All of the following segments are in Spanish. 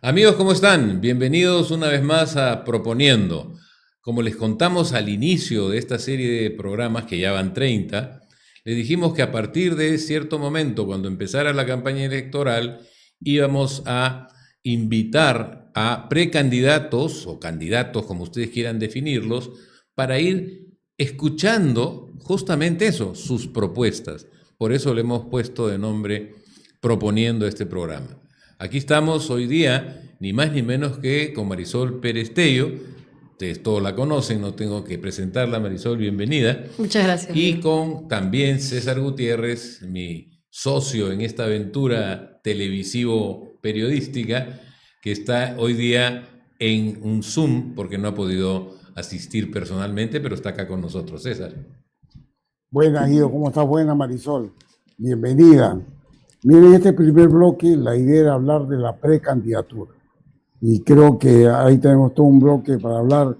Amigos, ¿cómo están? Bienvenidos una vez más a Proponiendo. Como les contamos al inicio de esta serie de programas, que ya van 30, les dijimos que a partir de cierto momento, cuando empezara la campaña electoral, íbamos a invitar a precandidatos o candidatos, como ustedes quieran definirlos, para ir escuchando justamente eso, sus propuestas. Por eso le hemos puesto de nombre Proponiendo este programa. Aquí estamos hoy día, ni más ni menos que con Marisol Pérez Tello. Ustedes todos la conocen, no tengo que presentarla. Marisol, bienvenida. Muchas gracias. Y con también César Gutiérrez, mi socio en esta aventura televisivo-periodística, que está hoy día en un Zoom porque no ha podido asistir personalmente, pero está acá con nosotros. César. Buenas, Guido, ¿cómo estás? Buena, Marisol. Bienvenida. Miren, este primer bloque, la idea era hablar de la precandidatura. Y creo que ahí tenemos todo un bloque para hablar.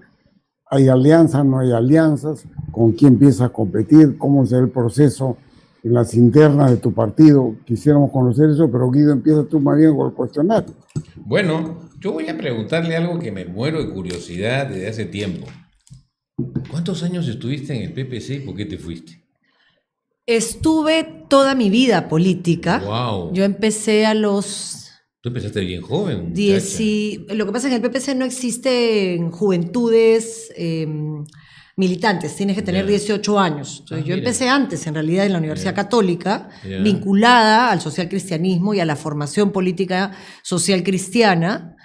¿Hay alianzas, no hay alianzas? ¿Con quién empiezas a competir? ¿Cómo será el proceso en las internas de tu partido? Quisiéramos conocer eso, pero Guido, empieza tú más bien con el cuestionario. Bueno, yo voy a preguntarle algo que me muero de curiosidad desde hace tiempo. ¿Cuántos años estuviste en el PPC y por qué te fuiste? Estuve toda mi vida política. Wow. Yo empecé a los Tú empezaste bien joven, Lo que pasa es que en el PPC no existen juventudes militantes, tienes que tener 18 años. Entonces, yo empecé antes, en realidad, en la Universidad Católica, vinculada al social cristianismo y a la formación política social cristiana.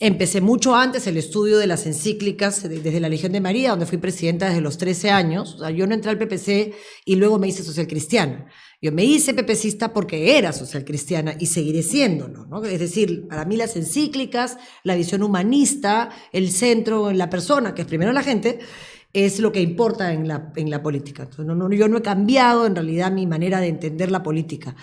Empecé mucho antes el estudio de las encíclicas desde la Legión de María, donde fui presidenta desde los 13 años. O sea, yo no entré al PPC y luego me hice social cristiana. Yo me hice PPCista porque era social cristiana y seguiré siéndolo, ¿no? Es decir, para mí las encíclicas, la visión humanista, el centro en la persona, que es primero la gente, es lo que importa en la política. Entonces, yo no he cambiado en realidad mi manera de entender la política.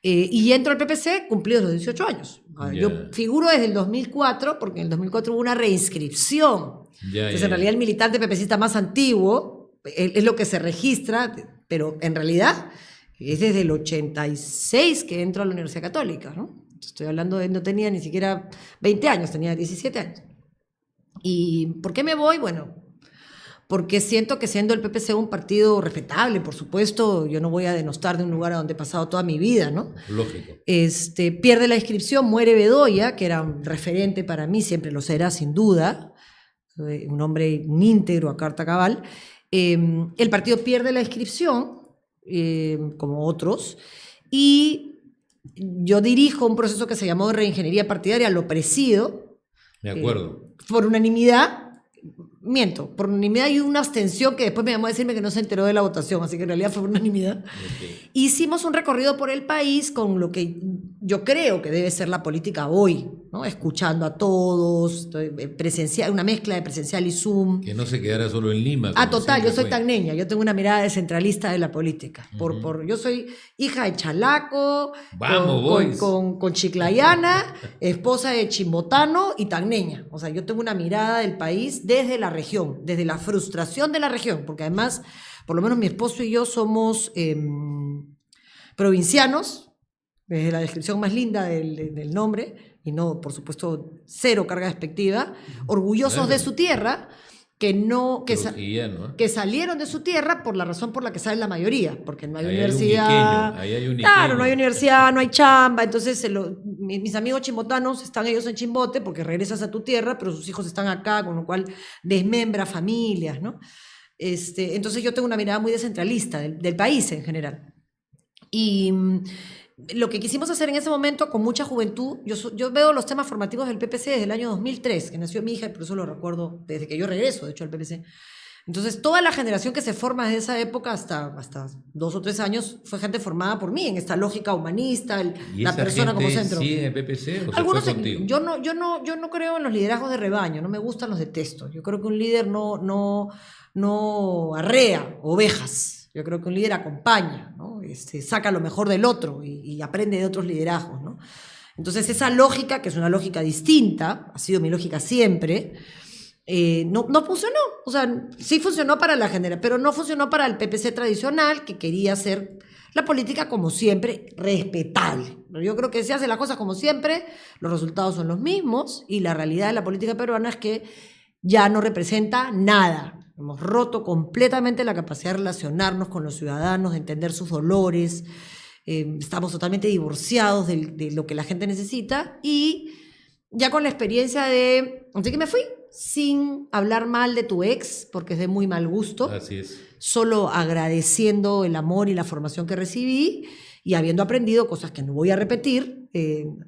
Y entro al PPC cumplidos los 18 años. Yo figuro desde el 2004, porque en el 2004 hubo una reinscripción. Entonces, en realidad, el militante PPCista más antiguo es lo que se registra, pero en realidad es desde el 86 que entro a la Universidad Católica, ¿no? Estoy hablando de, no tenía ni siquiera 20 años, tenía 17 años. ¿Y por qué me voy? Bueno, porque siento que siendo el PPC un partido respetable, por supuesto, yo no voy a denostar de un lugar a donde he pasado toda mi vida, ¿no? Lógico. Pierde la inscripción, muere Bedoya, que era un referente para mí, siempre lo será sin duda, un hombre, un íntegro a carta cabal. El partido pierde la inscripción, como otros, y yo dirijo un proceso que se llamó de reingeniería partidaria, lo presido. De acuerdo. Por unanimidad. Miento, por unanimidad y una abstención que después me llamó a decirme que no se enteró de la votación, así que en realidad fue por unanimidad. Okay. Hicimos un recorrido por el país con lo que yo creo que debe ser la política hoy, ¿no? Escuchando a todos, presencial, una mezcla de presencial y Zoom. Que no se quedara solo en Lima. Total, yo soy tan niña, yo tengo una mirada descentralista de la política. Yo soy hija de Chalaco, con Chiclayana, esposa de Chimbotano y tagneña. O sea, yo tengo una mirada del país desde la región, desde la frustración de la región, porque además, por lo menos mi esposo y yo somos provincianos, desde la descripción más linda del nombre, y no, por supuesto, cero carga despectiva, orgullosos de su tierra, que salieron de su tierra por la razón por la que sale la mayoría, porque no hay universidad. Claro, no hay universidad, no hay chamba. Entonces, mis amigos chimbotanos están ellos en Chimbote porque regresas a tu tierra, pero sus hijos están acá, con lo cual desmembra familias, ¿no? Entonces, yo tengo una mirada muy descentralista del país en general. Y lo que quisimos hacer en ese momento con mucha juventud, yo veo los temas formativos del PPC desde el año 2003, que nació mi hija, y por eso lo recuerdo desde que yo regreso, de hecho, al PPC. Entonces, toda la generación que se forma desde esa época hasta 2 o 3 años fue gente formada por mí, en esta lógica humanista, la persona como centro. ¿Sí en el PPC o algunos se fue contigo? Yo no creo en los liderazgos de rebaño, no me gustan, los detesto. Yo creo que un líder no arrea ovejas. Yo creo que un líder acompaña, ¿no? Saca lo mejor del otro y aprende de otros liderazgos, ¿no? Entonces, esa lógica, que es una lógica distinta, ha sido mi lógica siempre, no funcionó. O sea, sí funcionó para la generación, pero no funcionó para el PPC tradicional, que quería ser La política, como siempre, respetable. Pero yo creo que si hace las cosas como siempre, los resultados son los mismos y la realidad de la política peruana es que ya no representa nada. Hemos roto completamente la capacidad de relacionarnos con los ciudadanos, de entender sus dolores. Estamos totalmente divorciados de lo que la gente necesita y ya con la experiencia de... Así que me fui sin hablar mal de tu ex, porque es de muy mal gusto. Así es. Solo agradeciendo el amor y la formación que recibí y habiendo aprendido cosas que no voy a repetir,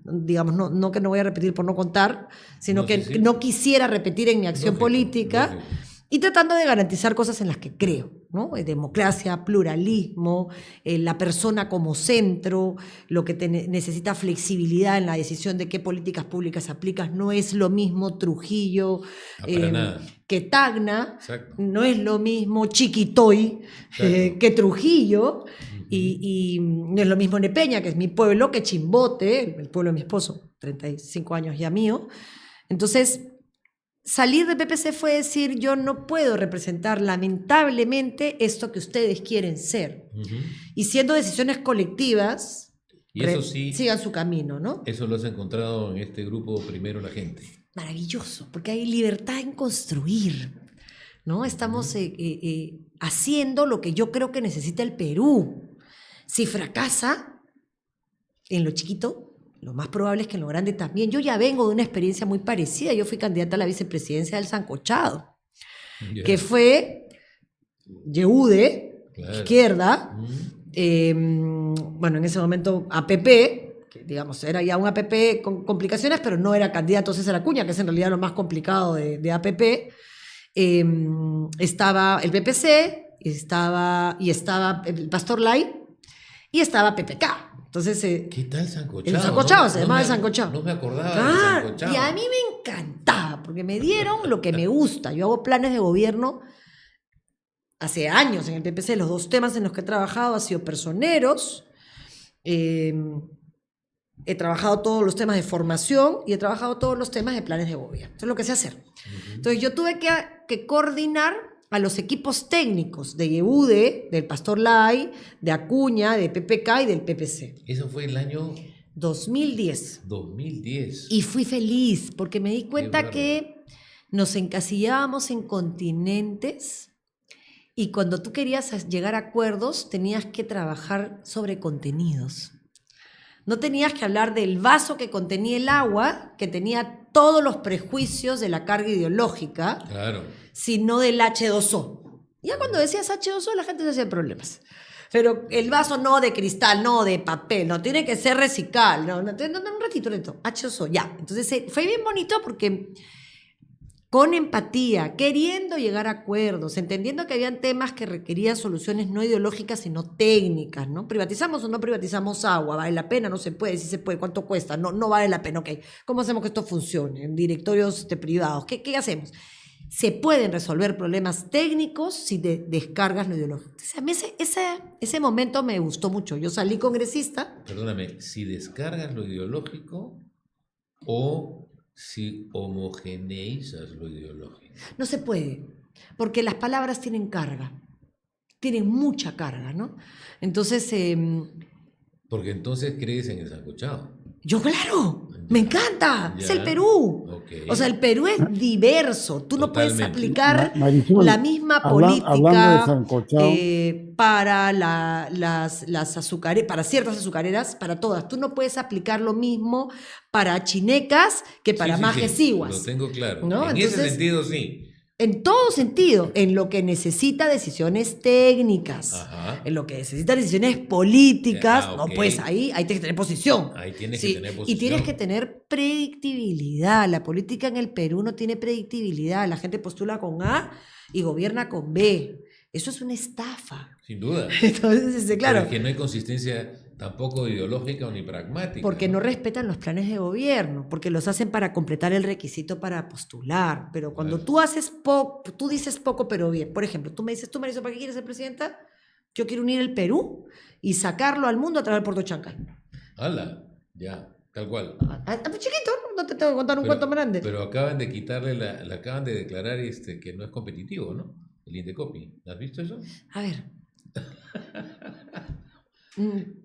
digamos, no que no voy a repetir por no contar, sino No, que sí, sí. no quisiera repetir en mi acción Lógico, política. lógico. Y tratando de garantizar cosas en las que creo, ¿no? Democracia, pluralismo, la persona como centro, lo que necesita flexibilidad en la decisión de qué políticas públicas aplicas. No es lo mismo Trujillo Para nada. que Tacna, Exacto. no es lo mismo Chiquitoy Exacto. que Trujillo, y no es lo mismo Nepeña, que es mi pueblo, que Chimbote, el pueblo de mi esposo, 35 años ya mío. Entonces... Salir de PPC fue decir, yo no puedo representar lamentablemente esto que ustedes quieren ser. Y siendo decisiones colectivas, Y eso sí, sigan su camino, ¿no? eso lo has encontrado en este grupo Primero la Gente. Maravilloso, porque hay libertad en construir, ¿no? Estamos haciendo lo que yo creo que necesita el Perú. Si fracasa en lo chiquito, lo más probable es que en lo grande también. Yo ya vengo de una experiencia muy parecida. Yo fui candidata a la vicepresidencia del Sancochado, Ya. que fue Yehude, Claro. izquierda, bueno, en ese momento APP, que digamos era ya un APP con complicaciones, pero no era candidato César Acuña, que es en realidad lo más complicado de APP. Estaba el PPC, estaba el Pastor Lai y estaba PPK. Entonces, ¿Qué tal Sancochado? el Sancochado, No, se no llamaba el me- Sancochado. No me acordaba del Claro, Sancochado. y a mí me encantaba, porque me dieron lo que me gusta. Yo hago planes de gobierno hace años en el PPC. Los dos temas en los que he trabajado han sido personeros. He trabajado todos los temas de formación y he trabajado todos los temas de planes de gobierno. Eso es lo que sé hacer. Entonces yo tuve que coordinar a los equipos técnicos de Yehude, del Pastor Lai, de Acuña, de PPK y del PPC. Eso fue el año 2010. 2010. Y fui feliz porque me di cuenta bárbaro. que nos encasillábamos en continentes y cuando tú querías llegar a acuerdos tenías que trabajar sobre contenidos. No tenías que hablar del vaso que contenía el agua, que tenía todos los prejuicios de la carga ideológica, Claro. sino del H2O. Ya cuando decías H2O la gente se hacía problemas. Pero el vaso no de cristal, no de papel, no tiene que ser reciclable. No, un ratito, H2O, ya. Entonces fue bien bonito porque con empatía, queriendo llegar a acuerdos, entendiendo que habían temas que requerían soluciones no ideológicas, sino técnicas, ¿no? ¿Privatizamos o no privatizamos agua? ¿Vale la pena? ¿No se puede? ¿Sí se puede? ¿Cuánto cuesta? No vale la pena, ok. ¿Cómo hacemos que esto funcione? En directorios privados, ¿qué hacemos? Se pueden resolver problemas técnicos si descargas lo ideológico. Entonces, a mí ese momento me gustó mucho. Yo salí congresista. Perdóname, si descargas lo ideológico o si homogeneizas lo ideológico. No se puede, porque las palabras tienen carga, tienen mucha carga, ¿no? Entonces, Porque entonces crees en el sancochado. yo, claro, me encanta, es Ya. el Perú. Ok. O sea, el Perú es diverso, tú no puedes Totalmente. aplicar Marisol, la misma hablando de política sancochado. para las azucareras, para ciertas azucareras, para todas. Tú no puedes aplicar lo mismo para chinecas que para Sí, majesiguas. lo tengo claro. ¿No? En Entonces, ese sentido, sí. en todo sentido, en lo que necesita decisiones técnicas, Ajá. en lo que necesita decisiones políticas, Ah, no ok. pues ahí tienes que tener posición. Ahí tienes Sí, que tener y posición. tienes que tener predictibilidad. La política en el Perú no tiene predictibilidad. La gente postula con A y gobierna con B. Eso es una estafa. Sin duda. Entonces, claro, Pero es que no hay consistencia tampoco ideológica ni pragmática. porque no respetan los planes de gobierno, porque los hacen para completar el requisito para postular. Pero cuando Claro. tú haces tú dices poco pero bien. Por ejemplo, tú me dices, tú Marisol, ¿para qué quieres ser presidenta? Yo quiero unir el Perú y sacarlo al mundo a través del Puerto Chancay. ¡Hala! Ya, tal cual. Chiquito, no te tengo que contar un cuento más grande. Pero acaban de quitarle acaban de declarar que no es competitivo, ¿no? El Indecopi. ¿Has visto eso? A ver,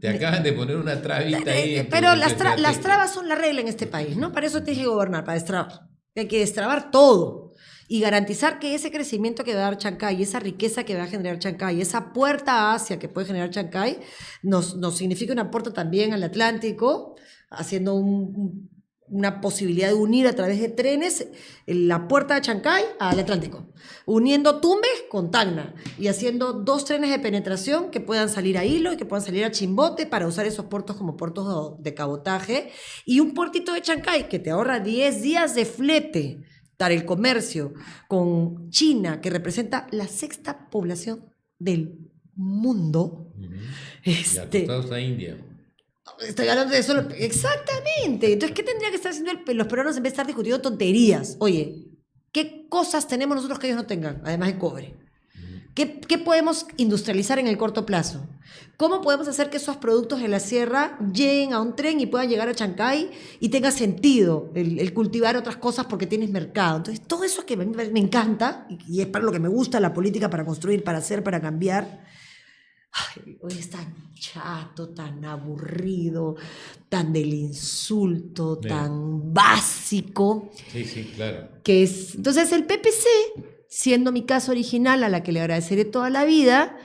Te acaban de poner una trabita ahí. Pero las trabas son la regla en este país, ¿no? Para eso tienes que gobernar, para destrabar. Hay que destrabar todo y garantizar que ese crecimiento que va a dar Chancay, esa riqueza que va a generar Chancay, esa puerta a Asia que puede generar Chancay, nos significa una puerta también al Atlántico, haciendo una posibilidad de unir a través de trenes la puerta de Chancay al Atlántico, uniendo Tumbes con Tacna y haciendo 2 trenes de penetración que puedan salir a Hilo y que puedan salir a Chimbote para usar esos puertos como puertos de cabotaje, y un puertito de Chancay que te ahorra 10 días de flete para el comercio con China, que representa la 6ª población del mundo. Y acostados a India. Estoy hablando de eso. Exactamente. Entonces, ¿qué tendría que estar haciendo los peruanos en vez de estar discutiendo tonterías? Oye, ¿qué cosas tenemos nosotros que ellos no tengan, además de cobre? ¿Qué podemos industrializar en el corto plazo? ¿Cómo podemos hacer que esos productos de la sierra lleguen a un tren y puedan llegar a Chancay y tenga sentido el cultivar otras cosas porque tienes mercado? Entonces, todo eso que me encanta y es para lo que me gusta la política, para construir, para hacer, para cambiar. Ay, hoy es tan chato, tan aburrido, tan del insulto, tan básico. Sí, claro. Que es, entonces el PPC, siendo mi caso original, a la que le agradeceré toda la vida,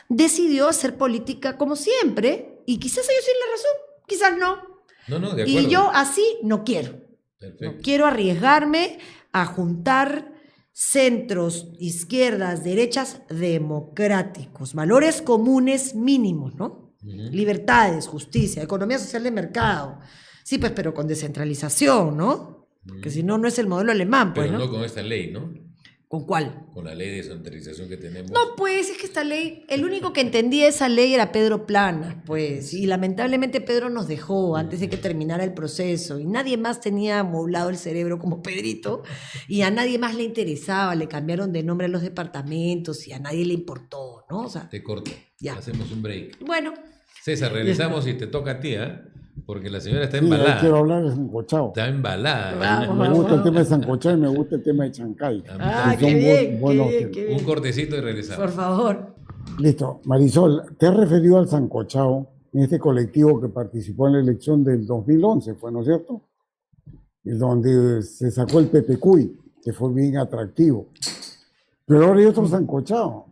decidió hacer política como siempre, y quizás ellos tienen la razón, quizás no. No, de acuerdo. Y yo así no quiero. Perfecto. No quiero arriesgarme a juntar centros, izquierdas, derechas democráticos, valores comunes mínimos, ¿no? Libertades, justicia, economía social de mercado. Sí, pues, pero con descentralización, ¿no? Porque si no, no es el modelo alemán, pues, pero ¿no? no con esta ley, ¿no? ¿Con cuál? Con la ley de descentralización que tenemos. No, pues, es que esta ley, el único que entendía esa ley era Pedro Plana, pues, y lamentablemente Pedro nos dejó antes de que terminara el proceso, y nadie más tenía amoblado el cerebro como Pedrito, y a nadie más le interesaba, le cambiaron de nombre a los departamentos, y a nadie le importó, ¿no? O sea, Te corto. Ya. Hacemos un break. bueno. César, regresamos y te toca a ti, ¿eh? Porque la señora está Sí, embalada. quiero hablar de sancochado. Está embalada. Vamos, Me gusta el tema de sancochado y me gusta el tema de Chancay. Ah, Son qué bien, buenos qué temas. bien. Un cortecito y regresamos. Por favor. Listo. Marisol, te has referido al sancochado en este colectivo que participó en la elección del 2011, ¿fue, no es cierto? Es donde se sacó el Pepecuy, que fue bien atractivo. Pero ahora hay otro sancochado.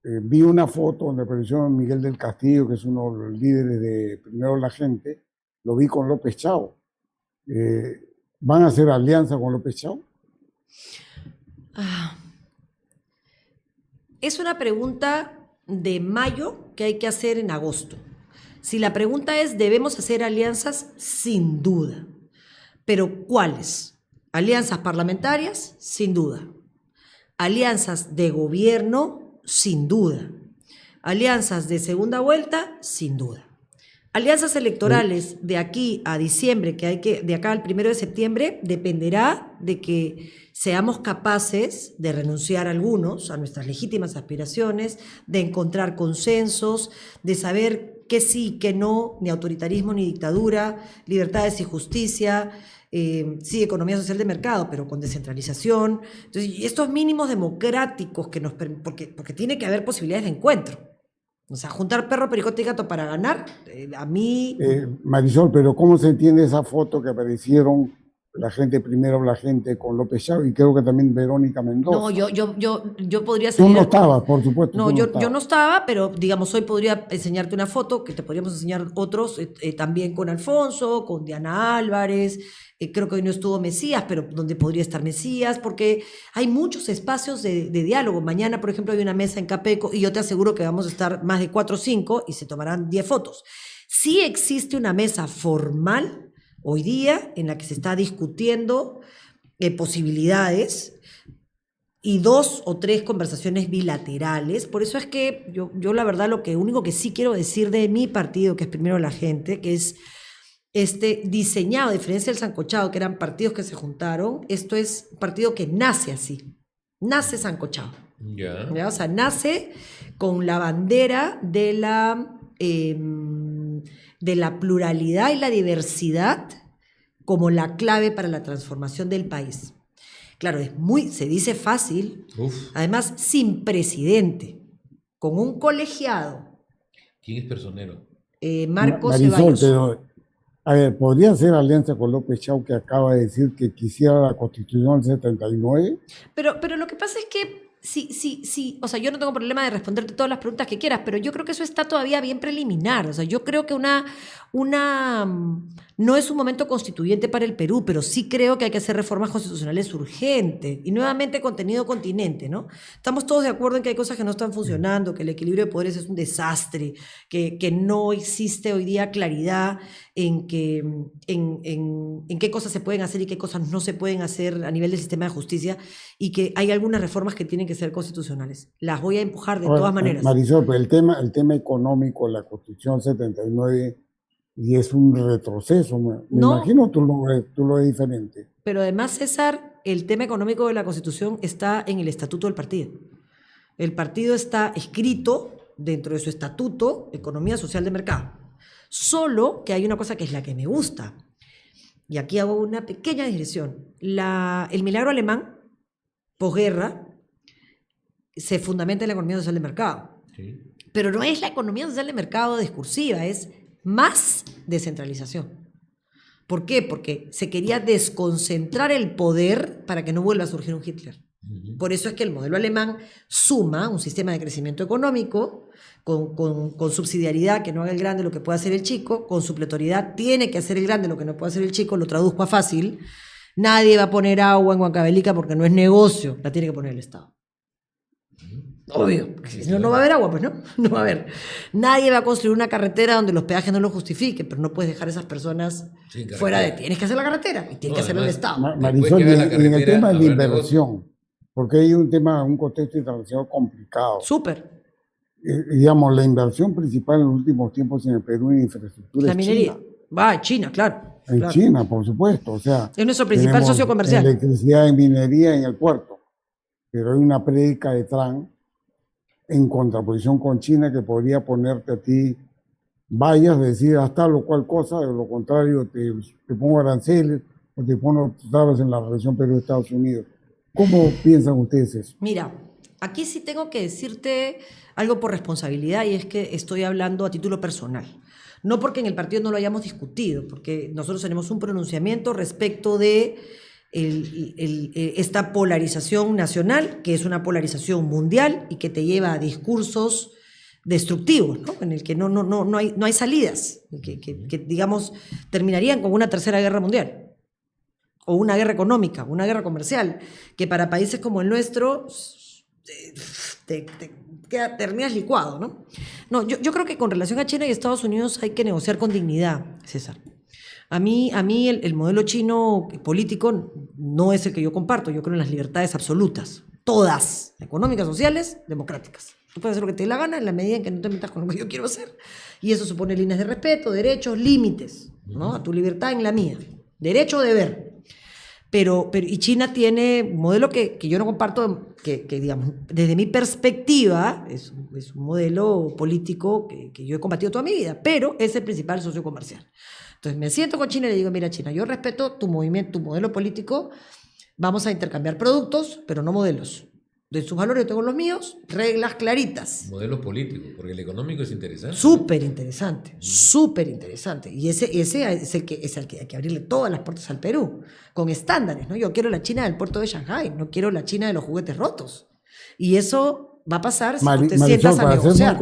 Vi una foto donde apareció Miguel del Castillo, que es uno de los líderes de Primero la Gente. Lo vi con López Chao. ¿Van a hacer alianza con López Chao? Es una pregunta de mayo que hay que hacer en agosto. Si la pregunta es, ¿debemos hacer alianzas? Sin duda. ¿Pero cuáles? Alianzas parlamentarias, sin duda. Alianzas de gobierno, sin duda. Alianzas de segunda vuelta, sin duda. Alianzas electorales de aquí a diciembre, de acá al 1 de septiembre, dependerá de que seamos capaces de renunciar algunos a nuestras legítimas aspiraciones, de encontrar consensos, de saber qué sí, qué no, ni autoritarismo ni dictadura, libertades y justicia, sí, economía social de mercado, pero con descentralización. Entonces, y estos mínimos democráticos porque tiene que haber posibilidades de encuentro. O sea, juntar perro, pericote y gato para ganar, a mí... Marisol, pero ¿cómo se entiende esa foto que aparecieron la gente Primero la Gente con López Chao y creo que también Verónica Mendoza? No, yo podría Tú salir... no estabas, por supuesto. No, yo no estaba, pero digamos, hoy podría enseñarte una foto, que te podríamos enseñar otros, también con Alfonso, con Diana Álvarez, creo que hoy no estuvo Mesías, pero donde podría estar Mesías, porque hay muchos espacios de diálogo. Mañana, por ejemplo, hay una mesa en Capeco y yo te aseguro que vamos a estar más de 4 o 5 y se tomarán 10 fotos. Sí existe una mesa formal hoy día en la que se está discutiendo posibilidades y 2 o 3 conversaciones bilaterales. Por eso es que yo la verdad lo único que sí quiero decir de mi partido, que es Primero la Gente, que es diseñado, a diferencia del sancochado, que eran partidos que se juntaron, esto es un partido que nace así, nace sancochado. ¿Ya? O sea, nace con la bandera de la pluralidad y la diversidad como la clave para la transformación del país. Claro, se dice fácil, además sin presidente, con un colegiado. ¿Quién es personero? Marcos Marisol, Ceballos. pero, a ver, ¿podría hacer alianza con López Chau, que acaba de decir que quisiera la Constitución del 79? Pero lo que pasa es que sí, o sea, yo no tengo problema de responderte todas las preguntas que quieras, pero yo creo que eso está todavía bien preliminar. O sea, yo creo que no es un momento constituyente para el Perú, pero sí creo que hay que hacer reformas constitucionales urgentes. Y nuevamente contenido continente, ¿no? Estamos todos de acuerdo en que hay cosas que no están funcionando, que el equilibrio de poderes es un desastre, que no existe hoy día claridad en qué cosas se pueden hacer y qué cosas no se pueden hacer a nivel del sistema de justicia, y que hay algunas reformas que tienen que ser constitucionales. Las voy a empujar de todas maneras. Marisol, pero el tema económico, la Constitución 79, y es un retroceso. Me imagino tú lo ves diferente. Pero además, César, el tema económico de la Constitución está en el estatuto del partido. El partido está escrito dentro de su estatuto, economía social de mercado. Solo que hay una cosa que es la que me gusta. Y aquí hago una pequeña digresión. El milagro alemán, posguerra, se fundamenta en la economía social de mercado. Sí. Pero no es la economía social de mercado discursiva, es más descentralización. ¿Por qué? Porque se quería desconcentrar el poder para que no vuelva a surgir un Hitler. Por eso es que el modelo alemán suma un sistema de crecimiento económico con subsidiariedad, que no haga el grande lo que puede hacer el chico, con supletoriedad tiene que hacer el grande lo que no puede hacer el chico. Lo traduzco a fácil: nadie va a poner agua en Huancavelica porque no es negocio, la tiene que poner el Estado. Obvio, porque si no, no va a haber agua, pues no va a haber. Nadie va a construir una carretera donde los peajes no lo justifiquen, pero no puedes dejar a esas personas fuera de... Tienes que hacer la carretera y tiene que hacerlo el Estado. Marisol, en el tema de la inversión, porque hay un contexto internacional complicado. Súper. Digamos, la inversión principal en los últimos tiempos en el Perú en infraestructura la es minería. China. Va a China, claro. En China, por supuesto. O sea, es nuestro principal socio comercial. Electricidad y minería en el puerto. Pero hay una prédica de Trump en contraposición con China que podría ponerte a ti vallas, decir hasta lo cual cosa, de lo contrario te pongo aranceles o te pongo trabas en la relación Perú-Estados Unidos. ¿Cómo piensan ustedes eso? Mira, aquí sí tengo que decirte algo por responsabilidad, y es que estoy hablando a título personal. No porque en el partido no lo hayamos discutido, porque nosotros tenemos un pronunciamiento respecto de esta polarización nacional, que es una polarización mundial y que te lleva a discursos destructivos, ¿no? En el que no hay salidas, que digamos terminarían con una tercera guerra mundial, o una guerra económica, una guerra comercial, que para países como el nuestro terminas licuado, ¿no? No, yo creo que con relación a China y Estados Unidos hay que negociar con dignidad, César. A mí el modelo chino político no es el que yo comparto. Yo creo en las libertades absolutas, todas, económicas, sociales, democráticas. Tú puedes hacer lo que te dé la gana en la medida en que no te metas con lo que yo quiero hacer. Y eso supone líneas de respeto, derechos, límites, ¿no? A tu libertad en la mía. Derecho o deber. Pero y China tiene un modelo que yo no comparto, que digamos, desde mi perspectiva, es un modelo político que yo he combatido toda mi vida, pero es el principal socio comercial. Entonces me siento con China y le digo: mira, China, yo respeto tu movimiento, tu modelo político, vamos a intercambiar productos, pero no modelos. De sus valores yo tengo los míos, reglas claritas. Modelo político, porque el económico es interesante. Súper interesante, súper interesante. Y ese es el que hay que abrirle todas las puertas al Perú, con estándares, ¿no? Yo quiero la China del puerto de Shanghái, no quiero la China de los juguetes rotos. Y eso va a pasar si tú te sientas a negociar.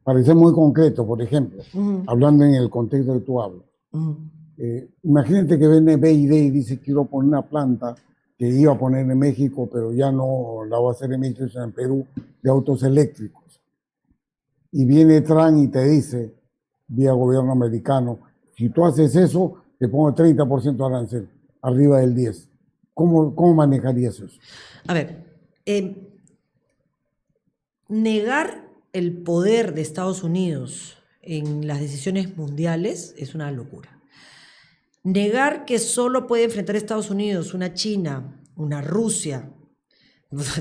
Para ser muy concreto, por ejemplo, hablando en el contexto que tú hablas, imagínate que viene BID y dice: quiero poner una planta que iba a poner en México, pero ya no la va a hacer en México, sino en Perú, de autos eléctricos. Y viene Trump y te dice, vía gobierno americano: si tú haces eso, te pongo 30% de arancel, arriba del 10%. ¿Cómo manejarías eso? A ver, negar el poder de Estados Unidos en las decisiones mundiales es una locura. Negar que solo puede enfrentar a Estados Unidos una China, una Rusia.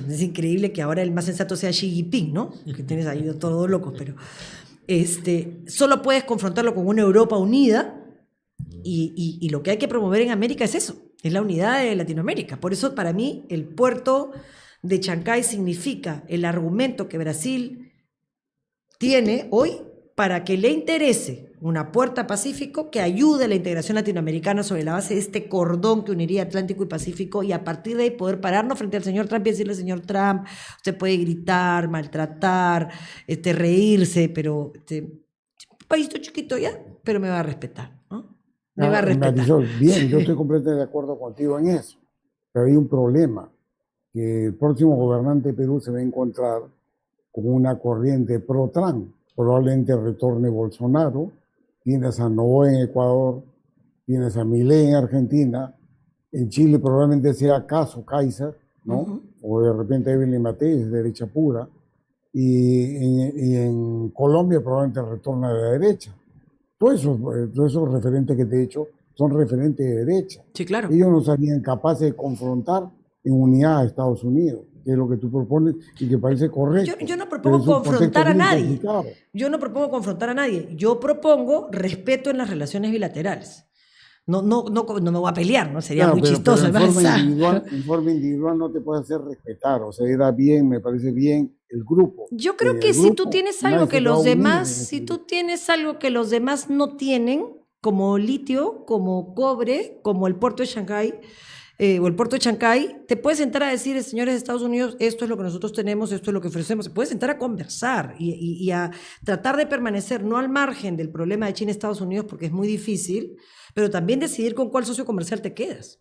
Es increíble que ahora el más sensato sea Xi Jinping, ¿no? Que tienes ahí todos locos, pero solo puedes confrontarlo con una Europa unida, y lo que hay que promover en América es eso, es la unidad de Latinoamérica. Por eso, para mí, el puerto de Chancay significa el argumento que Brasil tiene hoy para que le interese una puerta Pacífico que ayude a la integración latinoamericana sobre la base de este cordón que uniría Atlántico y Pacífico, y a partir de ahí poder pararnos frente al señor Trump y decirle: señor Trump, usted puede gritar, maltratar, reírse, pero un paísito chiquito ya, pero me va a respetar, ¿no? Me va a respetar. Marisol, bien, yo estoy completamente de acuerdo contigo en eso, pero hay un problema, que el próximo gobernante de Perú se va a encontrar con una corriente pro-Trump. Probablemente retorne Bolsonaro, tienes a Noboa en Ecuador, tienes a Milei en Argentina, en Chile probablemente sea Caso Kaiser, ¿no? O de repente Evelyn Matei, de derecha pura, y en Colombia probablemente retorna de la derecha. Todos esos referentes que te he dicho son referentes de derecha. Sí, claro. Ellos no serían capaces de confrontar en unidad a Estados Unidos, que es lo que tú propones y que parece correcto. Yo no propongo confrontar a nadie. Complicado. Yo no propongo confrontar a nadie. Yo propongo respeto en las relaciones bilaterales. No me voy a pelear, ¿no? Sería muy chistoso. Pero en forma individual no te puede hacer respetar. O sea, era bien, me parece bien el grupo. Yo creo que si tú tienes algo que los demás, si tú tienes algo que los demás no tienen, como litio, como cobre, como el puerto de Shanghái, o el puerto de Chancay, te puedes sentar a decir: señores de Estados Unidos, esto es lo que nosotros tenemos, esto es lo que ofrecemos. Se puede sentar a conversar y a tratar de permanecer no al margen del problema de China y Estados Unidos, porque es muy difícil, pero también decidir con cuál socio comercial te quedas.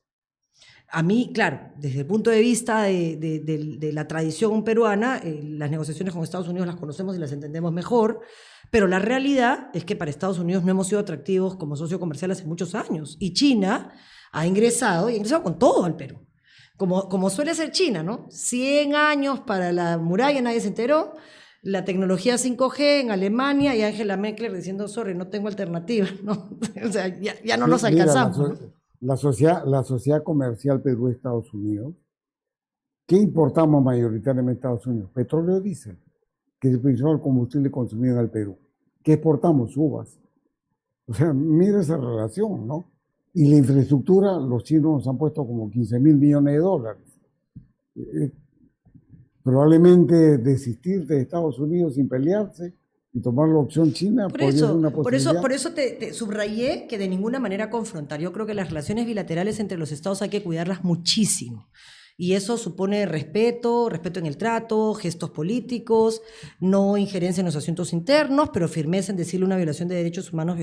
A mí, claro, desde el punto de vista de la tradición peruana, las negociaciones con Estados Unidos las conocemos y las entendemos mejor, pero la realidad es que para Estados Unidos no hemos sido atractivos como socio comercial hace muchos años. Y China ha ingresado, y ha ingresado con todo al Perú. Como suele ser China, ¿no? 100 años para la muralla, nadie se enteró. La tecnología 5G en Alemania, y Angela Merkel diciendo: sorry, no tengo alternativa, ¿no? O sea, ya no nos alcanzamos. La sociedad comercial Perú-Estados Unidos, ¿qué importamos mayoritariamente a Estados Unidos? Petróleo y diésel, que es el principal combustible consumido en el Perú. ¿Qué exportamos? Uvas. O sea, mira esa relación, ¿no? Y la infraestructura, los chinos nos han puesto como 15.000 millones de dólares. Probablemente desistir de Estados Unidos sin pelearse y tomar la opción china podría ser una posibilidad. Por eso te subrayé que de ninguna manera confrontar. Yo creo que las relaciones bilaterales entre los estados hay que cuidarlas muchísimo. Y eso supone respeto en el trato, gestos políticos, no injerencia en los asuntos internos, pero firmeza en decirle una violación de derechos humanos,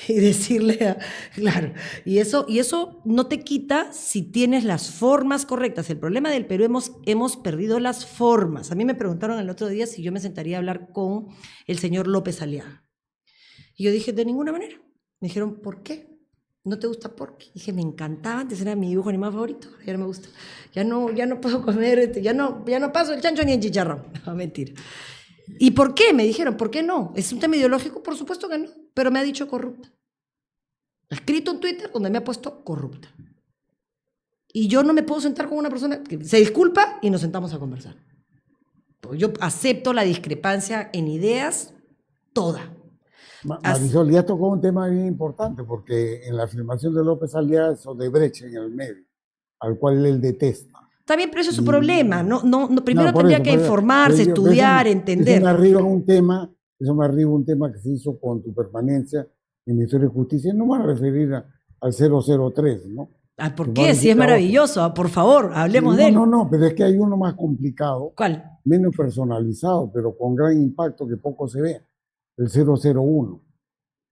y decirle, claro, y eso no te quita si tienes las formas correctas. El problema del Perú, hemos perdido las formas. A mí me preguntaron el otro día si yo me sentaría a hablar con el señor López Aliaga. Y yo dije: de ninguna manera. Me dijeron: ¿por qué? ¿No te gusta Porky? Dije: me encantaba, antes era mi dibujo animado favorito, ya no me gusta. Ya no puedo comer, ya no paso el chancho ni el chicharrón. No, mentira. ¿Y por qué? Me dijeron: ¿por qué no? ¿Es un tema ideológico? Por supuesto que no, pero me ha dicho corrupta. Ha escrito en Twitter donde me ha puesto corrupta. Y yo no me puedo sentar con una persona que se disculpa y nos sentamos a conversar. Pues yo acepto la discrepancia en ideas toda. Marisol, ya tocó un tema bien importante, porque en la afirmación de López Aliaga es Odebrecht en el medio, al cual él detesta. Está bien, pero eso es su problema. Primero tendría que informarse, estudiar, entender. Eso me arriba un tema que se hizo con tu permanencia en el Ministerio de Justicia. No me voy a referir al 003, ¿no? ¿Por qué? Si es maravilloso. Por favor, hablemos de él. No, pero es que hay uno más complicado. ¿Cuál? Menos personalizado, pero con gran impacto que poco se ve. El 001,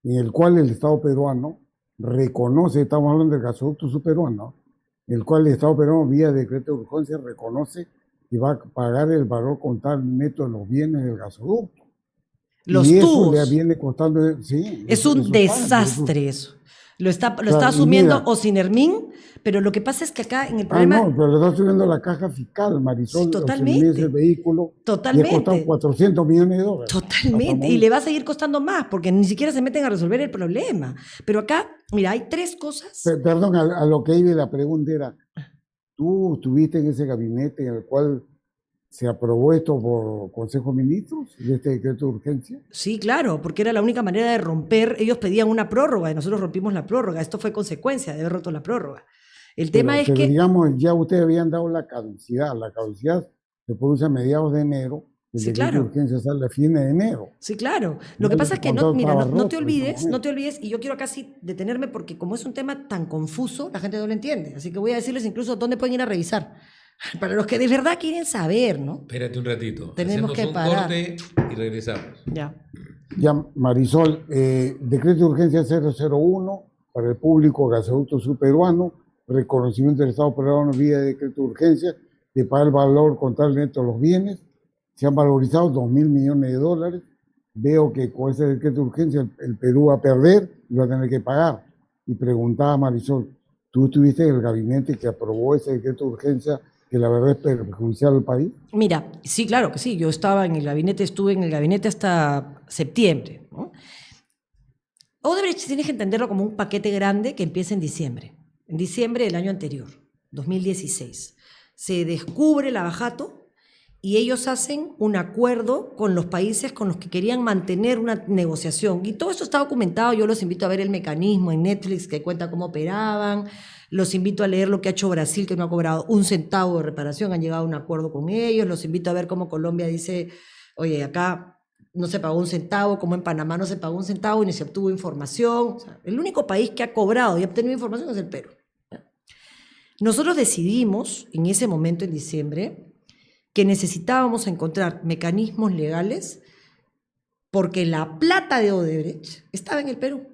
en el cual el Estado peruano reconoce, estamos hablando del gasoducto subperuano, en el cual el Estado peruano, vía decreto de urgencia, reconoce que va a pagar el valor contable neto de los bienes del gasoducto. Los y tubos. Eso le viene costando. Sí, es un desastre eso. Lo está asumiendo Ocinermin, pero lo que pasa es que acá en el problema... no, pero lo está asumiendo la caja fiscal, Marisol. Sí, totalmente. El vehículo. Totalmente. Le ha costado 400 millones de dólares. Totalmente. Y le va a seguir costando más, porque ni siquiera se meten a resolver el problema. Pero acá, mira, hay tres cosas... Perdón, a lo que iba la pregunta era, ¿tú estuviste en ese gabinete en el cual se aprobó esto por Consejo de Ministros, de este decreto de urgencia? Sí, claro, porque era la única manera de romper. Ellos pedían una prórroga y nosotros rompimos la prórroga. Esto fue consecuencia de haber roto la prórroga. El tema es que... digamos, ya ustedes habían dado la caducidad. La caducidad se produce a mediados de enero El Sí, decreto claro. de urgencia sale a fines de enero. Sí, claro. Lo Ya que el pasa es que contrato mira, estaba no te roto en ese olvides, y yo quiero casi detenerme porque como es un tema tan confuso, la gente no lo entiende. Así que voy a decirles incluso dónde pueden ir a revisar. Para los que de verdad quieren saber, ¿no? Espérate un ratito. Tenemos Hacemos que un parar. corte y regresamos. Ya. Ya, Marisol, decreto de urgencia 001 para el público gasoducto sur peruano, reconocimiento del Estado peruano vía decreto de urgencia de pagar el valor contable neto de los bienes. Se han valorizado 2.000 millones de dólares. Veo que con ese decreto de urgencia el Perú va a perder y va a tener que pagar. Y preguntaba a Marisol, ¿tú estuviste en el gabinete que aprobó ese decreto de urgencia que la verdad es perjudicial al país? Mira, sí, claro que sí. Yo estaba en el gabinete, estuve en el gabinete hasta septiembre, ¿no? Odebrecht tienes que entenderlo como un paquete grande que empieza en diciembre del año anterior, 2016. Se descubre la Lavajato y ellos hacen un acuerdo con los países con los que querían mantener una negociación. Y todo esto está documentado, yo los invito a ver el mecanismo en Netflix que cuenta cómo operaban, los invito a leer lo que ha hecho Brasil, que no ha cobrado un centavo de reparación, han llegado a un acuerdo con ellos, los invito a ver cómo Colombia dice, oye, acá no se pagó un centavo, como en Panamá no se pagó un centavo y ni se obtuvo información. O sea, el único país que ha cobrado y ha obtenido información es el Perú. Nosotros decidimos en ese momento, en diciembre, que necesitábamos encontrar mecanismos legales porque la plata de Odebrecht estaba en el Perú,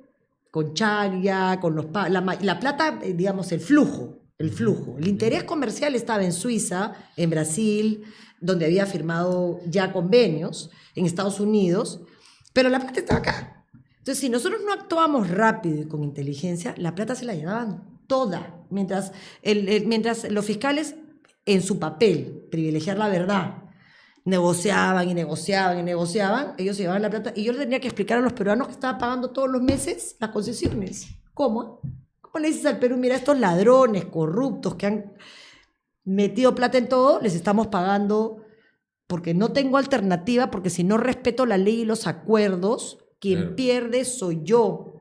con Charia, con la plata, digamos, el flujo. El interés comercial estaba en Suiza, en Brasil, donde había firmado ya convenios, en Estados Unidos, pero la plata estaba acá. Entonces, si nosotros no actuamos rápido y con inteligencia, la plata se la llevaban toda, mientras los fiscales, en su papel, privilegiar la verdad, negociaban y negociaban y negociaban, ellos se llevaban la plata y yo le tenía que explicar a los peruanos que estaba pagando todos los meses las concesiones. ¿Cómo? ¿Cómo le dices al Perú, mira, estos ladrones corruptos que han metido plata en todo, les estamos pagando porque no tengo alternativa, porque si no respeto la ley y los acuerdos, quien pierde soy yo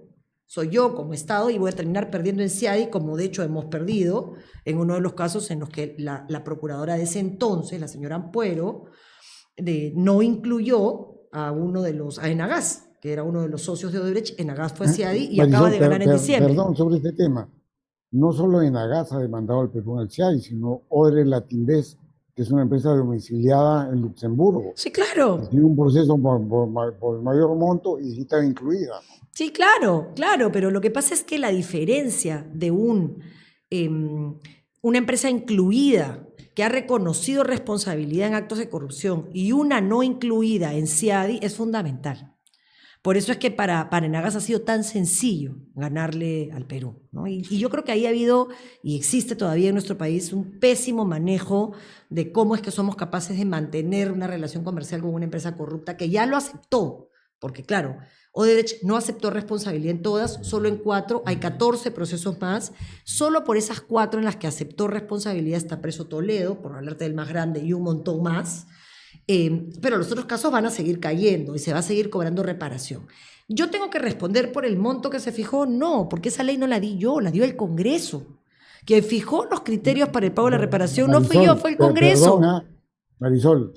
como Estado y voy a terminar perdiendo en CIADI, como de hecho hemos perdido en uno de los casos en los que la procuradora de ese entonces, la señora Ampuero, no incluyó a Enagás, que era uno de los socios de Odebrecht. Enagás fue a CIADI y Marisol, acaba de ganar en diciembre. Perdón sobre este tema. No solo Enagás ha demandado al Perú en el CIADI, sino Odre Latinvest, que es una empresa domiciliada en Luxemburgo. Sí, claro. Tiene un proceso por mayor monto y sí está incluida. Sí, claro, pero lo que pasa es que la diferencia de una empresa incluida que ha reconocido responsabilidad en actos de corrupción y una no incluida en CIADI es fundamental. Por eso es que para Enagás ha sido tan sencillo ganarle al Perú, ¿no? Y yo creo que ahí ha habido y existe todavía en nuestro país un pésimo manejo de cómo es que somos capaces de mantener una relación comercial con una empresa corrupta que ya lo aceptó, porque claro, Odebrecht no aceptó responsabilidad en todas, solo en 4, hay 14 procesos más, solo por esas 4 en las que aceptó responsabilidad está preso Toledo, por hablarte del más grande, y un montón más. Pero los otros casos van a seguir cayendo y se va a seguir cobrando reparación. ¿Yo tengo que responder por el monto que se fijó? No, porque esa ley no la di yo, la dio el Congreso. Quien fijó los criterios para el pago de la reparación no fui yo, fue el Congreso. Perdona, Marisol,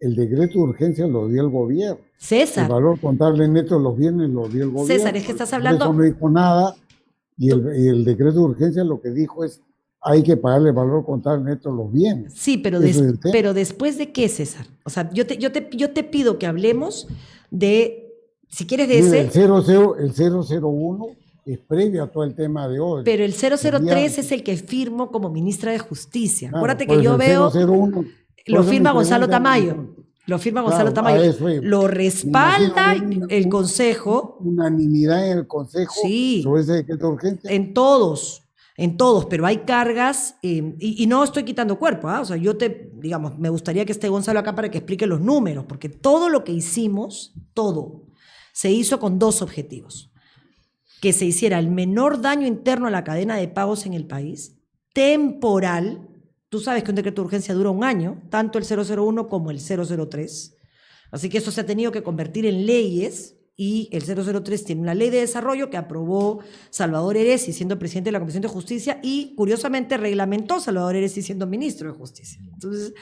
el decreto de urgencia lo dio el gobierno. César. El valor contable neto de los bienes lo dio el gobierno. César, es que estás hablando... Eso no dijo nada y el decreto de urgencia lo que dijo es hay que pagarle el valor contable neto de los bienes. Sí, pero después de qué, César. O sea, yo te pido que hablemos de, si quieres de Mira, ese... El 001 es previo a todo el tema de hoy. Pero el 003 es el que firmo como ministra de Justicia. Claro, Acuérdate que yo veo... 001, lo firma Gonzalo Tamayo. Lo firma Gonzalo Tamayo. Lo respalda el Consejo. Unanimidad en el Consejo sobre ese decreto de urgencia. En todos, pero hay cargas y no estoy quitando cuerpo, ¿eh? O sea, digamos, me gustaría que esté Gonzalo acá para que explique los números, porque todo lo que hicimos, todo, se hizo con 2 objetivos. Que se hiciera el menor daño interno a la cadena de pagos en el país, temporal. Tú sabes que un decreto de urgencia dura 1 año, tanto el 001 como el 003. Así que eso se ha tenido que convertir en leyes y el 003 tiene una ley de desarrollo que aprobó Salvador Heresi siendo presidente de la Comisión de Justicia y, curiosamente, reglamentó Salvador Heresi siendo ministro de Justicia. Entonces,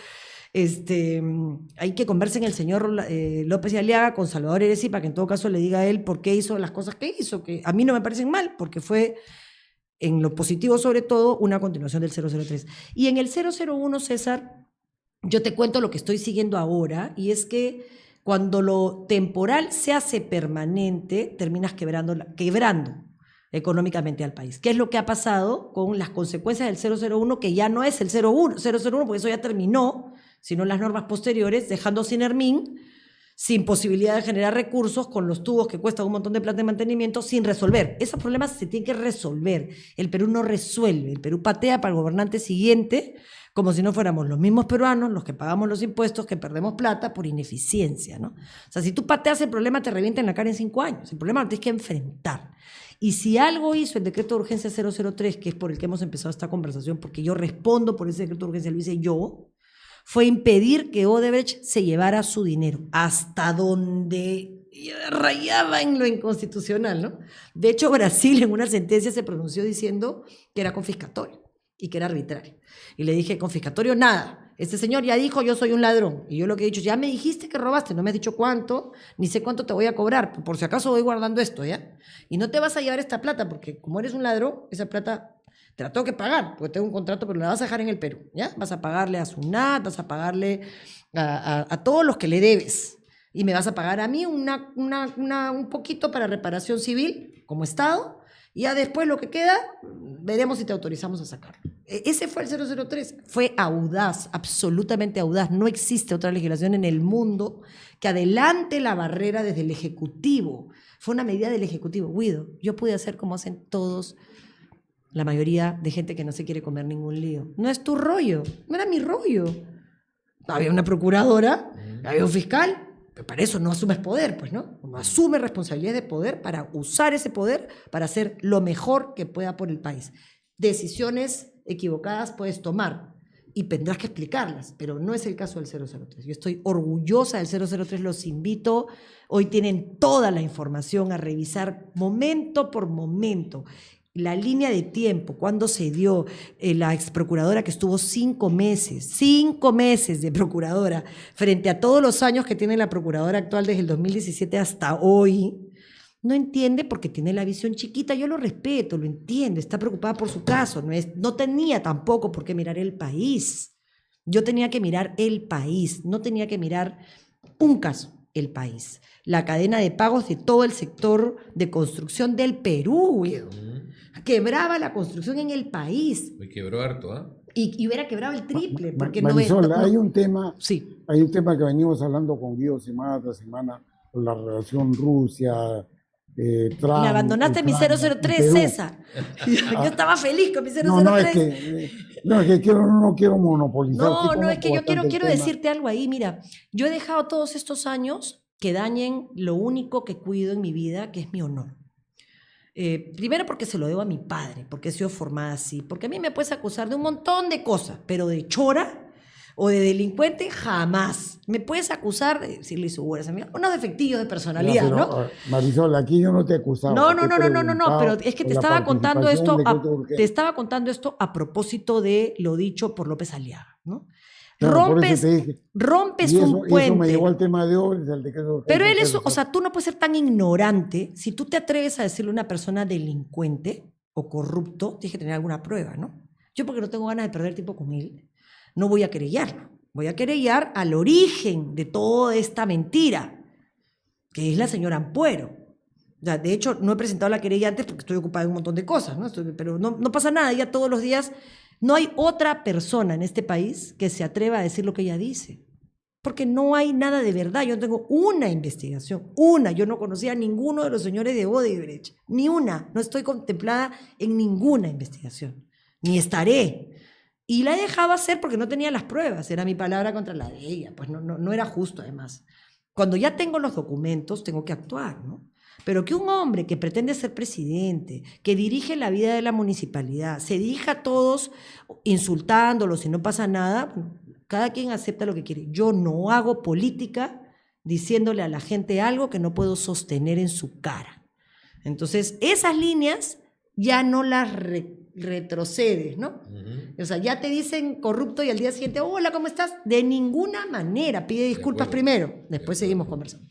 Hay que conversen el señor López y Aliaga con Salvador Eresi para que en todo caso le diga a él por qué hizo las cosas que hizo, que a mí no me parecen mal, porque fue, en lo positivo sobre todo, una continuación del 003. Y en el 001, César, yo te cuento lo que estoy siguiendo ahora, y es que cuando lo temporal se hace permanente, terminas quebrando económicamente al país. ¿Qué es lo que ha pasado con las consecuencias del 001, que ya no es el 001, porque eso ya terminó, sino las normas posteriores, dejando sin Hermín, sin posibilidad de generar recursos, con los tubos que cuestan un montón de plata de mantenimiento, sin resolver? Esos problemas se tienen que resolver. El Perú no resuelve, el Perú patea para el gobernante siguiente, como si no fuéramos los mismos peruanos los que pagamos los impuestos, que perdemos plata por ineficiencia, ¿no? O sea, si tú pateas el problema, te revienta en la cara en 5 años. El problema lo tienes que enfrentar. Y si algo hizo el decreto de urgencia 003, que es por el que hemos empezado esta conversación, porque yo respondo por ese decreto de urgencia, lo hice yo, fue impedir que Odebrecht se llevara su dinero, hasta donde rayaba en lo inconstitucional, ¿no? De hecho, Brasil en una sentencia se pronunció diciendo que era confiscatorio y que era arbitrario. Y le dije, confiscatorio nada. Este señor ya dijo, yo soy un ladrón. Y yo lo que he dicho, ya me dijiste que robaste, no me has dicho cuánto, ni sé cuánto te voy a cobrar. Por si acaso voy guardando esto, ¿ya? Y no te vas a llevar esta plata, porque como eres un ladrón, esa plata te la tengo que pagar, porque tengo un contrato, pero la vas a dejar en el Perú, ¿ya? Vas a pagarle a SUNAT, vas a pagarle a todos los que le debes. Y me vas a pagar a mí un poquito para reparación civil, como Estado, y ya después lo que queda, veremos si te autorizamos a sacarlo. Ese fue el 003. Fue audaz, absolutamente audaz. No existe otra legislación en el mundo que adelante la barrera desde el Ejecutivo. Fue una medida del Ejecutivo. Guido, yo pude hacer como hacen todos, la mayoría de gente que no se quiere comer ningún lío. No es tu rollo, no era mi rollo. Había una procuradora, había un fiscal, pero para eso no asumes poder, pues, ¿no? No asume responsabilidades de poder para usar ese poder para hacer lo mejor que pueda por el país. Decisiones equivocadas puedes tomar y tendrás que explicarlas, pero no es el caso del 003. Yo estoy orgullosa del 003, los invito. Hoy tienen toda la información a revisar momento por momento. La línea de tiempo, cuando se dio la ex procuradora que estuvo 5 meses de procuradora, frente a todos los años que tiene la procuradora actual desde el 2017 hasta hoy, no entiende porque tiene la visión chiquita. Yo lo respeto, lo entiendo, está preocupada por su caso, no tenía tampoco por qué mirar el país. Yo tenía que mirar el país, no tenía que mirar un caso, el país. La cadena de pagos de todo el sector de construcción del Perú, quebraba la construcción en el país. Me quebró harto, ¿ah? Y hubiera quebrado el triple. Porque Marisol, no, hay un tema, sí. Hay un tema que venimos hablando con Guido semana tras semana, con la relación Rusia, Trump. Me abandonaste mi 003, César. Yo estaba feliz con mi 003. No quiero monopolizar. No, es que yo quiero decirte algo ahí. Mira, yo he dejado todos estos años que dañen lo único que cuido en mi vida, que es mi honor. Primero porque se lo debo a mi padre, porque he sido formada así, porque a mí me puedes acusar de un montón de cosas, pero de chora o de delincuente jamás. Me puedes acusar de decirle unos defectillos de personalidad, pero, ¿no? Marisol, aquí yo no te he acusado. No, pero es que te estaba contando esto a propósito de lo dicho por López Aliaga, ¿no? Claro, rompes un puente. Y eso me llevó al tema de hoy, del decreto. Pero él es, o sea, tú no puedes ser tan ignorante. Si tú te atreves a decirle a una persona delincuente o corrupto, tienes que tener alguna prueba, ¿no? Yo, porque no tengo ganas de perder tiempo con él, no voy a querellarlo. Voy a querellar al origen de toda esta mentira, que es la señora Ampuero. O sea, de hecho, no he presentado la querella antes porque estoy ocupada en un montón de cosas, ¿no? Pero no pasa nada, ya todos los días. No hay otra persona en este país que se atreva a decir lo que ella dice, porque no hay nada de verdad. Yo tengo una investigación, yo no conocía a ninguno de los señores de Odebrecht, ni una, no estoy contemplada en ninguna investigación, ni estaré. Y la he dejado hacer porque no tenía las pruebas, era mi palabra contra la de ella, pues no era justo además. Cuando ya tengo los documentos, tengo que actuar, ¿no? Pero que un hombre que pretende ser presidente, que dirige la vida de la municipalidad, se dirija a todos insultándolos y no pasa nada, cada quien acepta lo que quiere. Yo no hago política diciéndole a la gente algo que no puedo sostener en su cara. Entonces, esas líneas ya no las retrocedes, ¿no? O sea, ya te dicen corrupto y al día siguiente, hola, ¿cómo estás? De ninguna manera, pide disculpas primero, después seguimos conversando.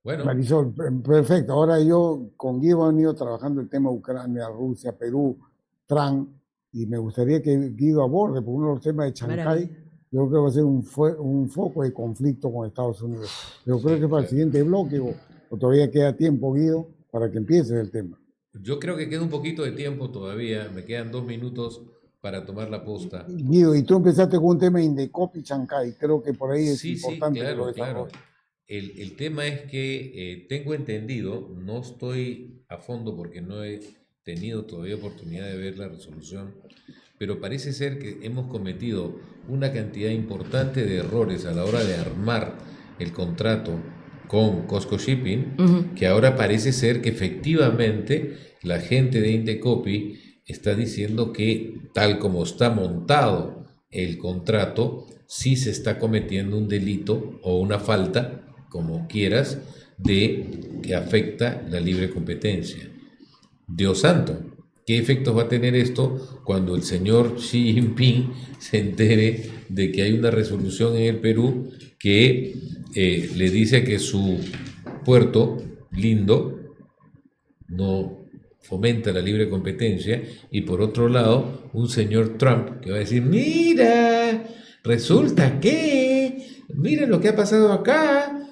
Bueno. Marisol, perfecto. Ahora yo con Guido he venido trabajando el tema Ucrania, Rusia, Perú, Trump, y me gustaría que Guido aborde, por uno de los temas de Chancay, yo creo que va a ser un foco de conflicto con Estados Unidos. Yo creo que para el siguiente bloque, o todavía queda tiempo, Guido, para que empieces el tema. Yo creo que queda un poquito de tiempo todavía, me quedan 2 minutos para tomar la posta. Guido, y tú empezaste con un tema de Indecopi Chancay, creo que por ahí es importante que lo desarrolles. Claro. El tema es que tengo entendido, no estoy a fondo porque no he tenido todavía oportunidad de ver la resolución, pero parece ser que hemos cometido una cantidad importante de errores a la hora de armar el contrato con COSCO Shipping, que ahora parece ser que efectivamente la gente de Indecopi está diciendo que tal como está montado el contrato, sí se está cometiendo un delito o una falta, como quieras, de que afecta la libre competencia. Dios santo, ¿qué efectos va a tener esto cuando el señor Xi Jinping se entere de que hay una resolución en el Perú que le dice que su puerto lindo no fomenta la libre competencia, y por otro lado un señor Trump que va a decir, mira, resulta que, mira lo que ha pasado acá?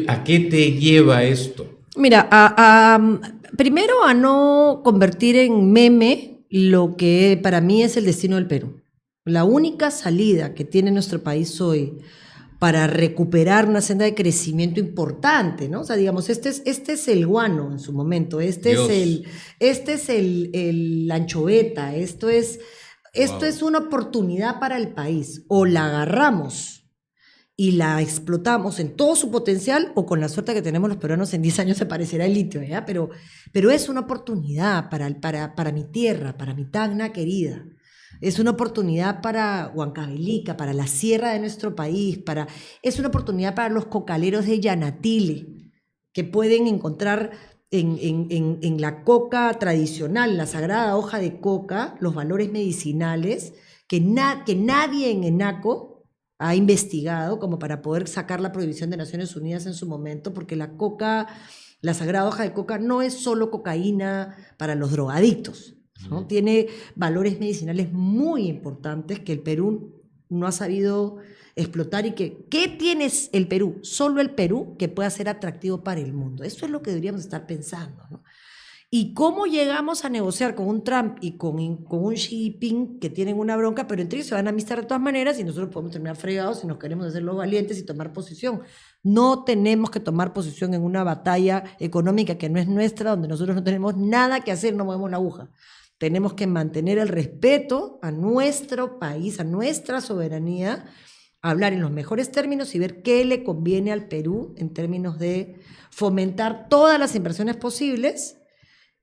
¿A qué te lleva esto? Mira, primero a no convertir en meme lo que para mí es el destino del Perú. La única salida que tiene nuestro país hoy para recuperar una senda de crecimiento importante, ¿no? O sea, digamos, este es el guano en su momento, este es el anchoveta, esto es una oportunidad para el país. O la agarramos y la explotamos en todo su potencial, o con la suerte que tenemos los peruanos en 10 años se parecerá el litio, ¿ya? Pero es una oportunidad para mi tierra, para mi Tacna querida. Es una oportunidad para Huancavelica, para la sierra de nuestro país, es una oportunidad para los cocaleros de Yanatile, que pueden encontrar en la coca tradicional, la sagrada hoja de coca, los valores medicinales que nadie en ENACO ha investigado como para poder sacar la prohibición de Naciones Unidas en su momento, porque la coca, la sagrada hoja de coca, no es solo cocaína para los drogadictos, ¿no? Tiene valores medicinales muy importantes que el Perú no ha sabido explotar, y ¿qué tiene el Perú? Solo el Perú, que pueda ser atractivo para el mundo. Eso es lo que deberíamos estar pensando, ¿no? ¿Y cómo llegamos a negociar con un Trump y con un Xi Jinping que tienen una bronca, pero entre ellos se van a amistar de todas maneras, y nosotros podemos terminar fregados si nos queremos hacer los valientes y tomar posición? No tenemos que tomar posición en una batalla económica que no es nuestra, donde nosotros no tenemos nada que hacer, no movemos la aguja. Tenemos que mantener el respeto a nuestro país, a nuestra soberanía, hablar en los mejores términos y ver qué le conviene al Perú en términos de fomentar todas las inversiones posibles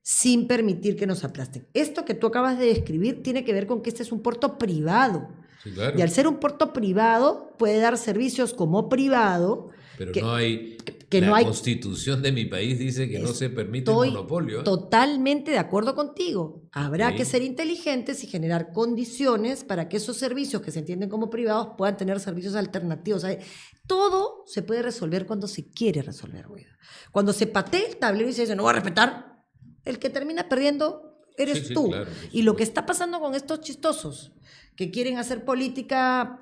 sin permitir que nos aplasten. Esto que tú acabas de describir tiene que ver con que este es un puerto privado. Sí, claro. Y al ser un puerto privado, puede dar servicios como privado. Pero la Constitución de mi país dice que no se permite el monopolio. Totalmente de acuerdo contigo. Habrá que ser inteligentes y generar condiciones para que esos servicios que se entienden como privados puedan tener servicios alternativos. ¿Sabes? Todo se puede resolver cuando se quiere resolver, güey. Cuando se patea el tablero y se dice, no voy a respetar, el que termina perdiendo eres tú. Claro, y lo que está pasando con estos chistosos que quieren hacer política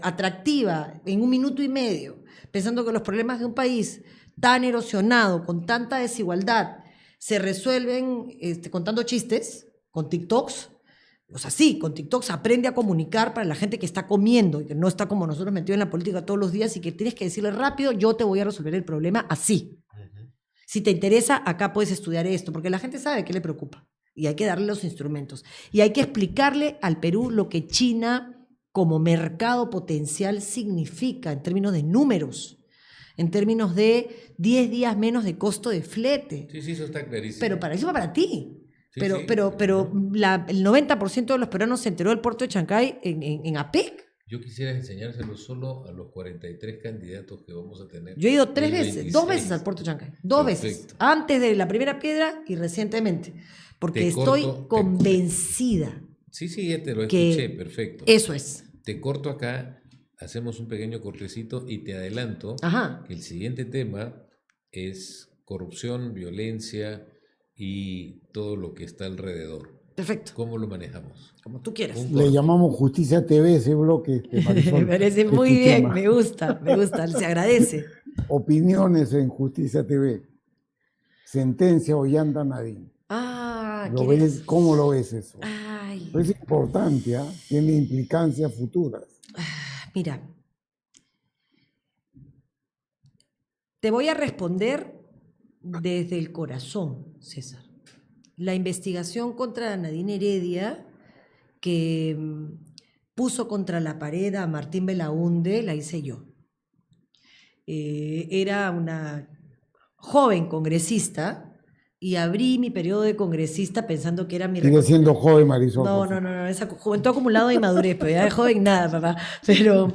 atractiva en 1 minuto y medio, pensando que los problemas de un país tan erosionado, con tanta desigualdad, se resuelven contando chistes, con TikToks. O sea, sí, con TikToks aprende a comunicar para la gente que está comiendo y que no está como nosotros metidos en la política todos los días, y que tienes que decirle rápido, yo te voy a resolver el problema así. Si te interesa, acá puedes estudiar esto, porque la gente sabe qué le preocupa y hay que darle los instrumentos. Y hay que explicarle al Perú lo que China como mercado potencial significa en términos de números, en términos de 10 días menos de costo de flete. Sí, eso está clarísimo. Pero para eso va para ti. Sí, pero el 90% de los peruanos se enteró del puerto de Chancay en APEC. Yo quisiera enseñárselo solo a los 43 candidatos que vamos a tener. Yo he ido 3 veces, 2 veces al Puerto Chancay, 2 veces, antes de la primera piedra y recientemente, porque estoy convencida. Sí, ya te lo escuché, perfecto. Eso es. Te corto acá, hacemos un pequeño cortecito y te adelanto que el siguiente tema es corrupción, violencia y todo lo que está alrededor. Perfecto. ¿Cómo lo manejamos? Como tú quieras. Le llamamos Justicia TV ese bloque. Me parece muy bien, me gusta, se agradece. Opiniones en Justicia TV. Sentencia Ollanta Nadine. ¿Cómo lo ves eso? Es importante, tiene implicancias futuras. Mira, te voy a responder desde el corazón, César. La investigación contra Nadine Heredia, que puso contra la pared a Martín Belaunde, la hice yo. Era una joven congresista y abrí mi periodo de congresista pensando que era mi... Sigue siendo joven, Marisol. No, esa juventud acumulado de inmadurez, pero ya de joven nada, papá. Pero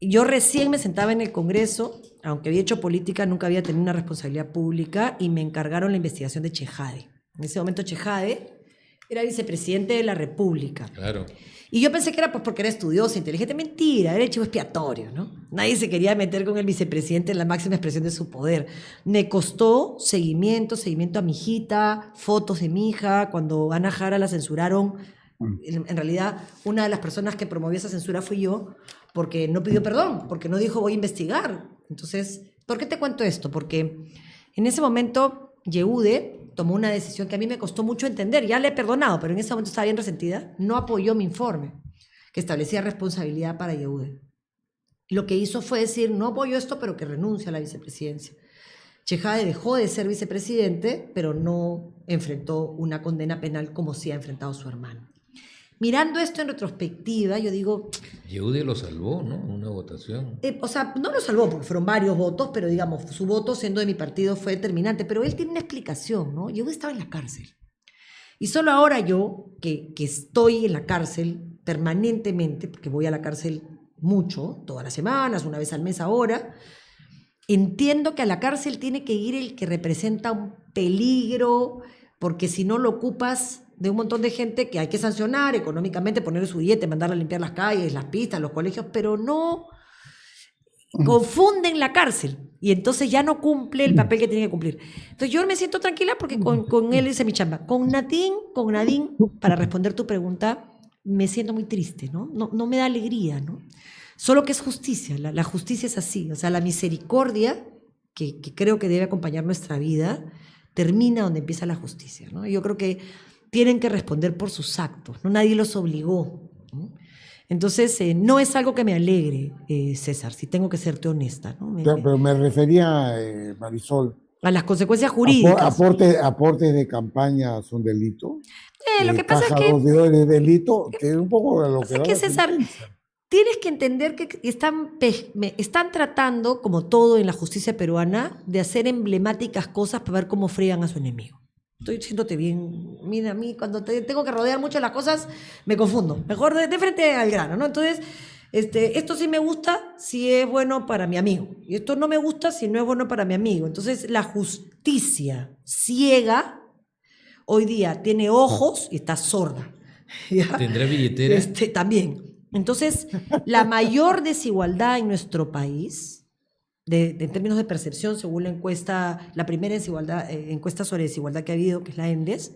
yo recién me sentaba en el Congreso, aunque había hecho política, nunca había tenido una responsabilidad pública y me encargaron la investigación de Chejade. En ese momento Chejade era vicepresidente de la República. Claro. Y yo pensé que era pues porque era estudioso, inteligente. Mentira, era el chivo expiatorio, ¿no? Nadie se quería meter con el vicepresidente en la máxima expresión de su poder. Me costó seguimiento a mi hijita, fotos de mi hija. Cuando Ana Jara la censuraron, en realidad una de las personas que promovió esa censura fui yo, porque no pidió perdón, porque no dijo voy a investigar. Entonces, ¿por qué te cuento esto? Porque en ese momento Yehude tomó una decisión que a mí me costó mucho entender. Ya le he perdonado, pero en ese momento estaba bien resentida. No apoyó mi informe, que establecía responsabilidad para Yehude. Lo que hizo fue decir, no apoyo esto, pero que renuncie a la vicepresidencia. Chejade dejó de ser vicepresidente, pero no enfrentó una condena penal como sí ha enfrentado su hermano. Mirando esto en retrospectiva, yo digo... Yehude lo salvó, ¿no? Una votación. O sea, no lo salvó porque fueron varios votos, pero digamos, su voto siendo de mi partido fue determinante. Pero él tiene una explicación, ¿no? Yehude estaba en la cárcel. Y solo ahora yo, que estoy en la cárcel permanentemente, porque voy a la cárcel mucho, todas las semanas, una vez al mes ahora, entiendo que a la cárcel tiene que ir el que representa un peligro, porque si no lo ocupas de un montón de gente que hay que sancionar económicamente, ponerle su billete, mandarla a limpiar las calles, las pistas, los colegios, pero no confunden la cárcel y entonces ya no cumple el papel que tiene que cumplir. Entonces yo me siento tranquila porque con él hice mi chamba. Con Nadine, para responder tu pregunta, me siento muy triste, ¿no? No me da alegría, ¿no? Solo que es justicia, la justicia es así, o sea, la misericordia que creo que debe acompañar nuestra vida termina donde empieza la justicia, ¿no? Yo creo que tienen que responder por sus actos, ¿no? Nadie los obligó, ¿no? Entonces, no es algo que me alegre, César, si tengo que serte honesta, ¿no? Pero me refería, Marisol, a las consecuencias jurídicas. ¿Aportes de campaña son delito? Lo que pasa es que... ¿Es delito? Que es un poco de lo que... Es que, César, tienes que entender que están tratando, como todo en la justicia peruana, de hacer emblemáticas cosas para ver cómo friegan a su enemigo. Estoy diciéndote bien. Mira, a mí cuando tengo que rodear mucho las cosas me confundo. Mejor de frente al grano, ¿no? Entonces, esto sí me gusta si es bueno para mi amigo. Y esto no me gusta si no es bueno para mi amigo. Entonces, la justicia ciega hoy día tiene ojos y está sorda. ¿Ya? ¿Tendrá billetera? También. Entonces, la mayor desigualdad en nuestro país... en términos de percepción, según la encuesta, la primera encuesta sobre desigualdad que ha habido, que es la ENDES,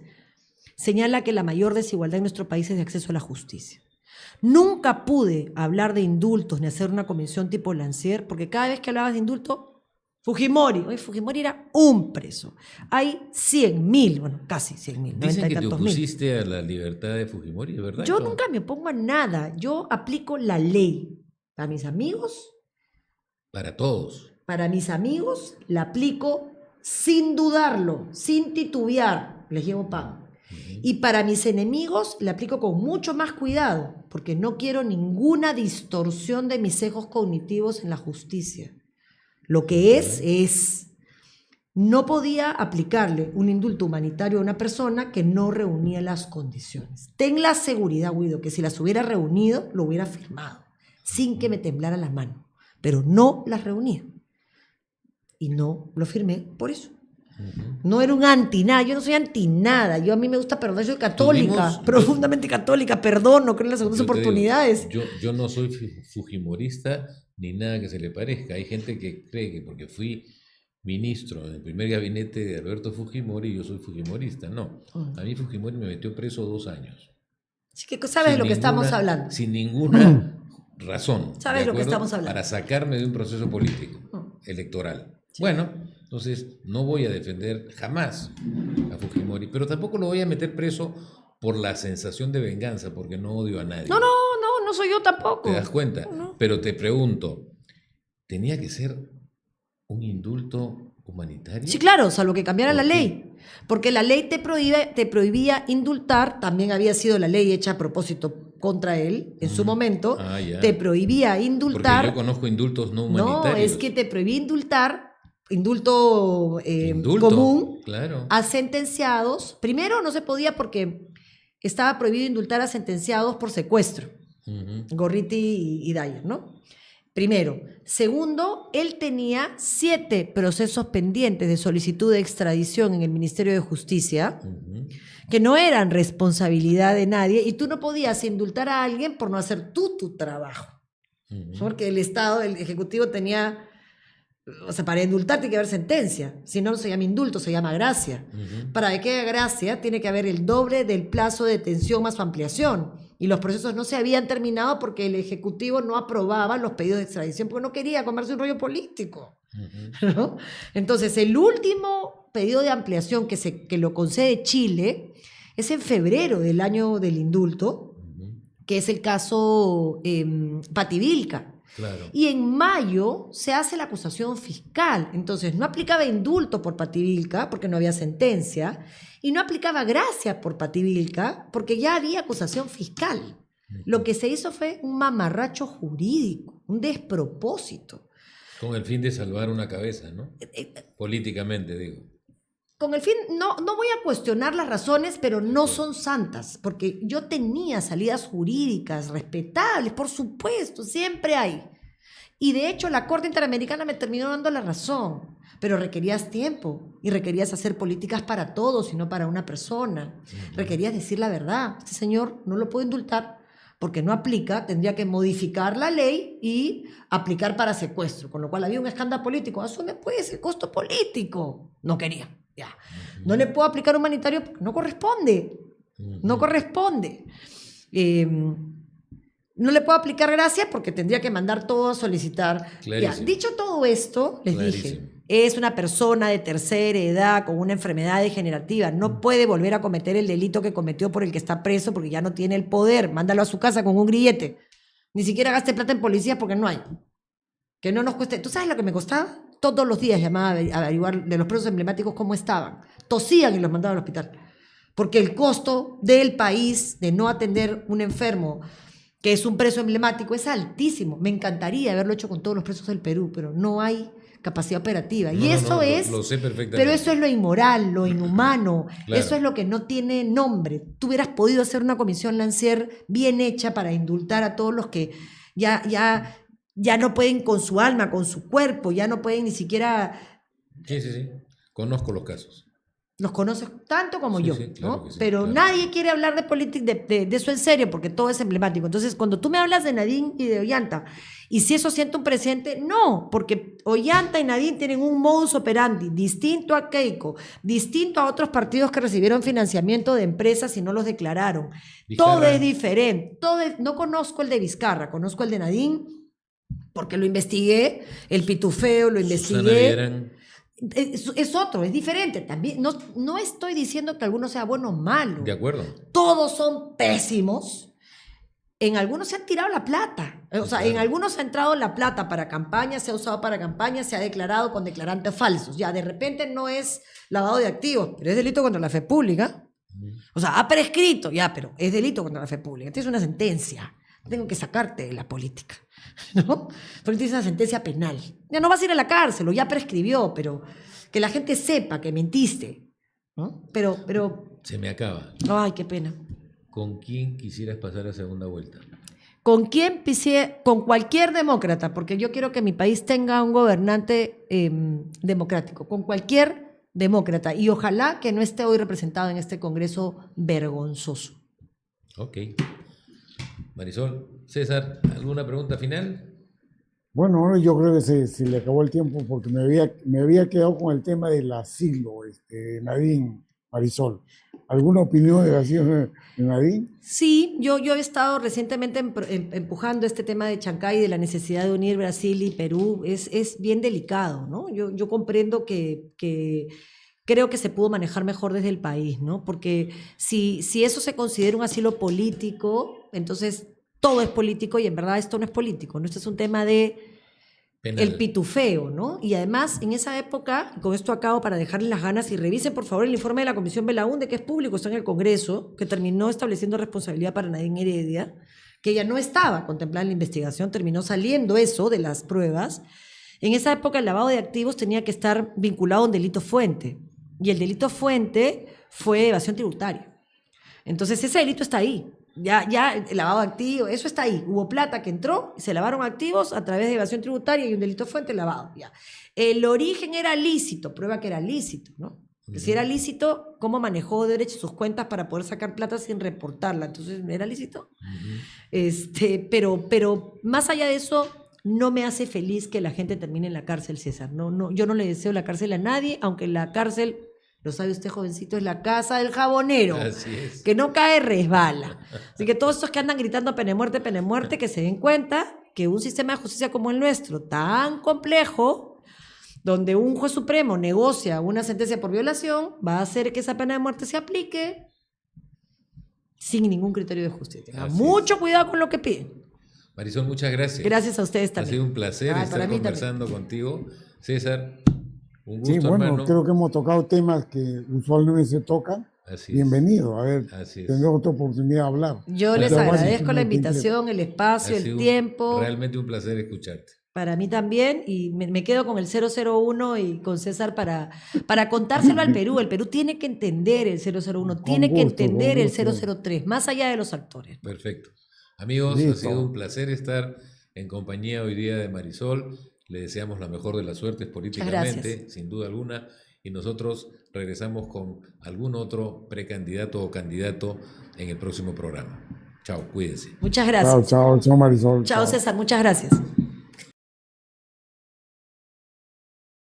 señala que la mayor desigualdad en nuestro país es de acceso a la justicia. Nunca pude hablar de indultos ni hacer una convención tipo Lancier, porque cada vez que hablabas de indulto, Fujimori era un preso. Hay 100.000, bueno, casi 100.000. Dicen que te opusiste a la libertad de Fujimori, ¿verdad? Yo nunca me opongo a nada. Yo aplico la ley a mis amigos. Para todos. Para mis amigos la aplico sin dudarlo, sin titubear, les llevo pan. Y para mis enemigos la aplico con mucho más cuidado, porque no quiero ninguna distorsión de mis sesgos cognitivos en la justicia. Lo que es. no podía aplicarle un indulto humanitario a una persona que no reunía las condiciones. Ten la seguridad, Guido, que si las hubiera reunido, lo hubiera firmado, sin que me temblara la mano, pero no las reunía. Y no lo firmé por eso. No era un anti nada, yo no soy anti nada, a mí me gusta perdonar, soy católica, profundamente católica, perdono, creo en las segundas oportunidades. Yo no soy fujimorista ni nada que se le parezca. Hay gente que cree que porque fui ministro en el primer gabinete de Alberto Fujimori, yo soy fujimorista. No, a mí Fujimori me metió preso 2 años. Así que sabes de lo que estamos hablando. Sin ninguna razón. Sabes lo que estamos hablando. Para sacarme de un proceso político, electoral. Sí. Bueno, entonces no voy a defender jamás a Fujimori, pero tampoco lo voy a meter preso por la sensación de venganza, porque no odio a nadie. No soy yo tampoco. ¿Te das cuenta? No. Pero te pregunto, ¿tenía que ser un indulto humanitario? Sí, claro, salvo que cambiara la ley. Porque la ley te prohibía indultar, también había sido la ley hecha a propósito contra él en su momento, te prohibía indultar. Porque yo conozco indultos no humanitarios. No, es que te prohibía indulto común, claro, a sentenciados. Primero no se podía porque estaba prohibido indultar a sentenciados por secuestro. Gorriti y Dyer, ¿no? Primero. Segundo, él tenía 7 procesos pendientes de solicitud de extradición en el Ministerio de Justicia, que no eran responsabilidad de nadie, y tú no podías indultar a alguien por no hacer tú tu trabajo. Porque el Estado, el Ejecutivo tenía... O sea, para indultar tiene que haber sentencia. Si no, se llama indulto, se llama gracia. Para que haya gracia, tiene que haber el doble del plazo de detención más su ampliación. Y los procesos no se habían terminado porque el Ejecutivo no aprobaba los pedidos de extradición porque no quería comerse un rollo político. ¿No? Entonces, el último pedido de ampliación que lo concede Chile es en febrero del año del indulto, que es el caso Pativilca. Claro. Y en mayo se hace la acusación fiscal. Entonces no aplicaba indulto por Pativilca porque no había sentencia, y no aplicaba gracia por Pativilca porque ya había acusación fiscal. Lo que se hizo fue un mamarracho jurídico, un despropósito. Con el fin de salvar una cabeza, ¿no? Políticamente, digo. Con el fin, no voy a cuestionar las razones, pero no son santas, porque yo tenía salidas jurídicas respetables, por supuesto, siempre hay. Y de hecho la Corte Interamericana me terminó dando la razón, pero requerías tiempo y requerías hacer políticas para todos y no para una persona. Requerías decir la verdad. Este señor no lo puedo indultar porque no aplica, tendría que modificar la ley y aplicar para secuestro, con lo cual había un escándalo político. Asume pues el costo político. No quería. Ya. No le puedo aplicar humanitario porque no corresponde. No corresponde. No le puedo aplicar gracia porque tendría que mandar todo a solicitar. Ya. Dicho todo esto, les dije, es una persona de tercera edad con una enfermedad degenerativa. No puede volver a cometer el delito que cometió por el que está preso porque ya no tiene el poder. Mándalo a su casa con un grillete. Ni siquiera gaste plata en policías porque no hay. Que no nos cueste. ¿Tú sabes lo que me costaba? Todos los días llamaba a averiguar de los presos emblemáticos cómo estaban. Tosían y los mandaban al hospital. Porque el costo del país de no atender un enfermo que es un preso emblemático es altísimo. Me encantaría haberlo hecho con todos los presos del Perú, pero no hay capacidad operativa. Y eso es... Lo sé perfectamente. Pero eso es lo inmoral, lo inhumano. Claro. Eso es lo que no tiene nombre. Tú hubieras podido hacer una comisión Lancier bien hecha para indultar a todos los que ya no pueden con su alma, con su cuerpo, ya no pueden ni siquiera... Sí. Conozco los casos. Los conoces tanto como yo, sí, claro, ¿no? sí, pero claro. Nadie quiere hablar de política, de eso en serio, porque todo es emblemático. Entonces, cuando tú me hablas de Nadine y de Ollanta, y si eso siente un presidente, no, porque Ollanta y Nadine tienen un modus operandi distinto a Keiko, distinto a otros partidos que recibieron financiamiento de empresas y no los declararon. Vizcarra. Todo es diferente. No conozco el de Vizcarra, conozco el de Nadine, porque lo investigué, el pitufeo lo investigué. Es otro, es diferente. También no estoy diciendo que alguno sea bueno o malo. De acuerdo. Todos son pésimos. En algunos se han tirado la plata. O sea, en algunos se ha entrado la plata para campaña, se ha usado para campaña, se ha declarado con declarantes falsos. Ya, de repente no es lavado de activos, pero es delito contra la fe pública. O sea, ha prescrito, ya, pero es delito contra la fe pública. Esta es una sentencia. Tengo que sacarte de la política, ¿no? Porque tienes una sentencia penal. Ya no vas a ir a la cárcel, o ya prescribió, pero que la gente sepa que mentiste, ¿no? Pero, Se me acaba. ay, qué pena. ¿Con quién quisieras pasar a segunda vuelta? ¿Con quién pisé? Con cualquier demócrata, porque yo quiero que mi país tenga un gobernante democrático, con cualquier demócrata, y ojalá que no esté hoy representado en este Congreso vergonzoso. Ok. Marisol, César, ¿alguna pregunta final? Bueno, ahora yo creo que se le acabó el tiempo porque me había quedado con el tema del asilo, Nadine, Marisol. ¿Alguna opinión del asilo de Nadine? Sí, yo he estado recientemente empujando este tema de Chancay, de la necesidad de unir Brasil y Perú. Es bien delicado, ¿no? Yo comprendo que creo que se pudo manejar mejor desde el país, ¿no? Porque si eso se considera un asilo político, entonces todo es político y en verdad esto no es político, ¿no? Esto es un tema de Penal. el pitufeo, ¿no? Y además, en esa época, y con esto acabo para dejarles las ganas, y revisen por favor el informe de la Comisión Belaúnde, que es público, está en el Congreso, que terminó estableciendo responsabilidad para Nadine Heredia, que ella no estaba contemplada en la investigación, terminó saliendo eso de las pruebas. En esa época el lavado de activos tenía que estar vinculado a un delito fuente, y el delito fuente fue evasión tributaria. Entonces ese delito está ahí. Ya el lavado de activos, eso está ahí. Hubo plata que entró, se lavaron activos a través de evasión tributaria y un delito fuente lavado. Ya. El origen era lícito, prueba que era lícito, ¿no? Que si era lícito, ¿cómo manejó derecho sus cuentas para poder sacar plata sin reportarla? Entonces, ¿era lícito? Pero más allá de eso, no me hace feliz que la gente termine en la cárcel, César. Yo no le deseo la cárcel a nadie, aunque la cárcel, lo sabe usted, jovencito, es la casa del jabonero. Así es. Que no cae, resbala. Así que todos estos que andan gritando pena de muerte, que se den cuenta que un sistema de justicia como el nuestro, tan complejo, donde un juez supremo negocia una sentencia por violación, va a hacer que esa pena de muerte se aplique sin ningún criterio de justicia. Tenga mucho cuidado con lo que piden. Marisol, muchas gracias. Gracias a ustedes también. Ha sido un placer estar conversando contigo. César, un gusto, sí, bueno, hermano. Creo que hemos tocado temas que usualmente se tocan. Así Bienvenido, a ver, tendré otra oportunidad de hablar. Yo les agradezco la invitación, el espacio, el tiempo. Realmente un placer escucharte. Para mí también, y me quedo con el 001 y con César para contárselo al Perú. El Perú tiene que entender el 001, tiene que entender el 003, más allá de los actores. Perfecto. Amigos, Listo. Ha sido un placer estar en compañía hoy día de Marisol. Le deseamos la mejor de las suertes políticamente, sin duda alguna, y nosotros regresamos con algún otro precandidato o candidato en el próximo programa. Chao, cuídense. Muchas gracias. Chao, Marisol. Chao, César, muchas gracias.